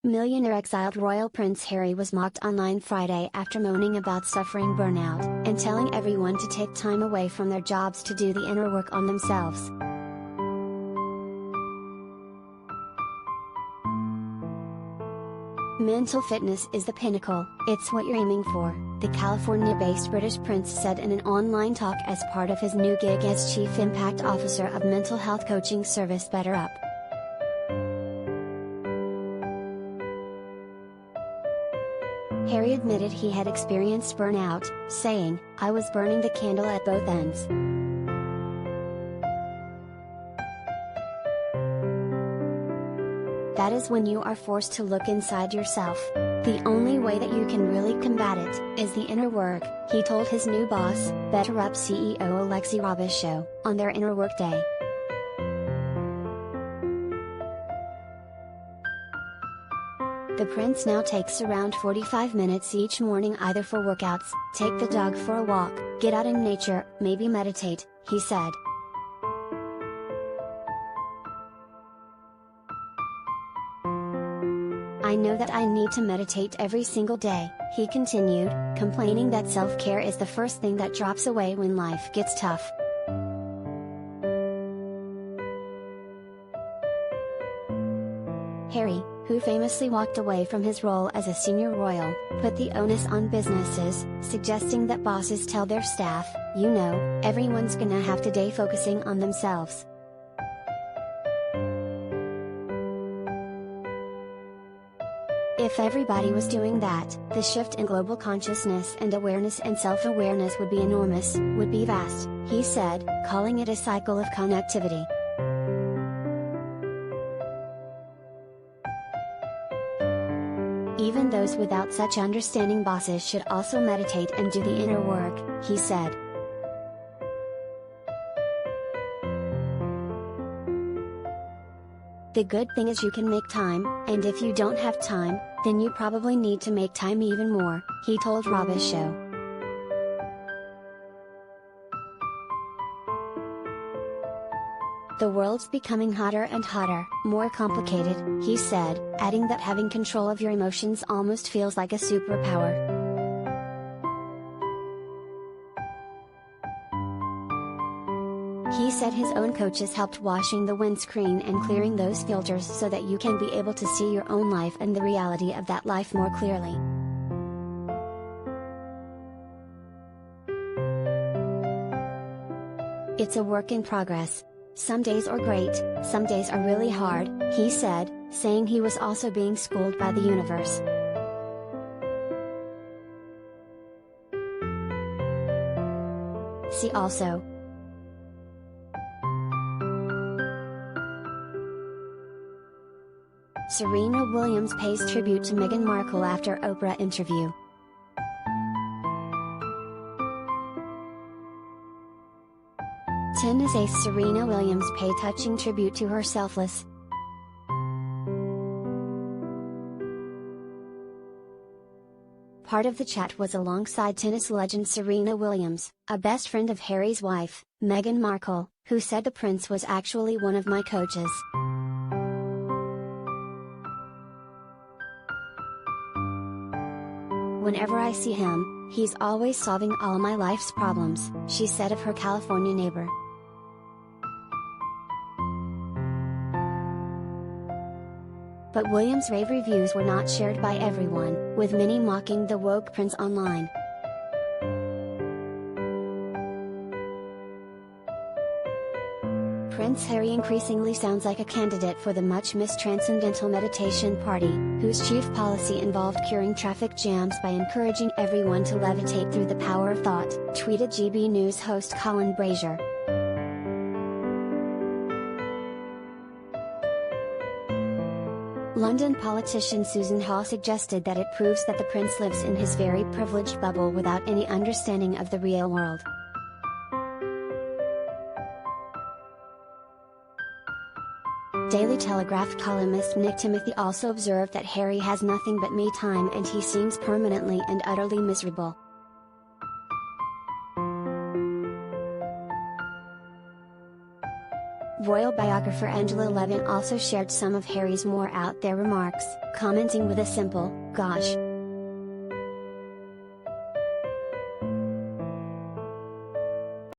Millionaire exiled royal Prince Harry was mocked online Friday after moaning about suffering burnout, and telling everyone to take time away from their jobs to do the inner work on themselves. Mental fitness is the pinnacle, it's what you're aiming for, the California-based British prince said in an online talk as part of his new gig as Chief Impact Officer of mental health coaching service BetterUp. Harry admitted he had experienced burnout, saying, "I was burning the candle at both ends. That is when you are forced to look inside yourself. The only way that you can really combat it is the inner work," he told his new boss, BetterUp CEO Alexi Robichaud, on their Inner Work Day. The prince now takes around 45 minutes each morning either for workouts, take the dog for a walk, get out in nature, maybe meditate, he said. "I know that I need to meditate every single day," he continued, complaining that self-care is the first thing that drops away when life gets tough. Harry, who famously walked away from his role as a senior royal, put the onus on businesses, suggesting that bosses tell their staff, "You know, everyone's gonna have to day focusing on themselves." If everybody was doing that, the shift in global consciousness and awareness and self-awareness would be enormous, would be vast, he said, calling it a cycle of connectivity. "Even those without such understanding bosses should also meditate and do the inner work," he said. "The good thing is you can make time, and if you don't have time, then you probably need to make time even more," he told Robichaud. "The world's becoming hotter and hotter, more complicated," he said, adding that having control of your emotions almost feels like a superpower. He said his own coaches helped washing the windscreen and clearing those filters so that you can be able to see your own life and the reality of that life more clearly. "It's a work in progress. Some days are great, some days are really hard," he said, saying he was also being schooled by the universe. See also: Serena Williams pays tribute to Meghan Markle after Oprah interview. Tennis ace Serena Williams paid touching tribute to her selfless. Part of the chat was alongside tennis legend Serena Williams, a best friend of Harry's wife, Meghan Markle, who said the prince was actually one of my coaches. "Whenever I see him, he's always solving all my life's problems," she said of her California neighbor. But Williams' rave reviews were not shared by everyone, with many mocking the woke prince online. Prince Harry increasingly sounds like a candidate for the much-missed Transcendental Meditation Party, whose chief policy involved curing traffic jams by encouraging everyone to levitate through the power of thought, tweeted GB News host Colin Brazier. London politician Susan Hall suggested that it proves that the prince lives in his very privileged bubble without any understanding of the real world. Daily Telegraph columnist Nick Timothy also observed that Harry has nothing but me time and he seems permanently and utterly miserable. Royal biographer Angela Levin also shared some of Harry's more out there remarks, commenting with a simple, "Gosh,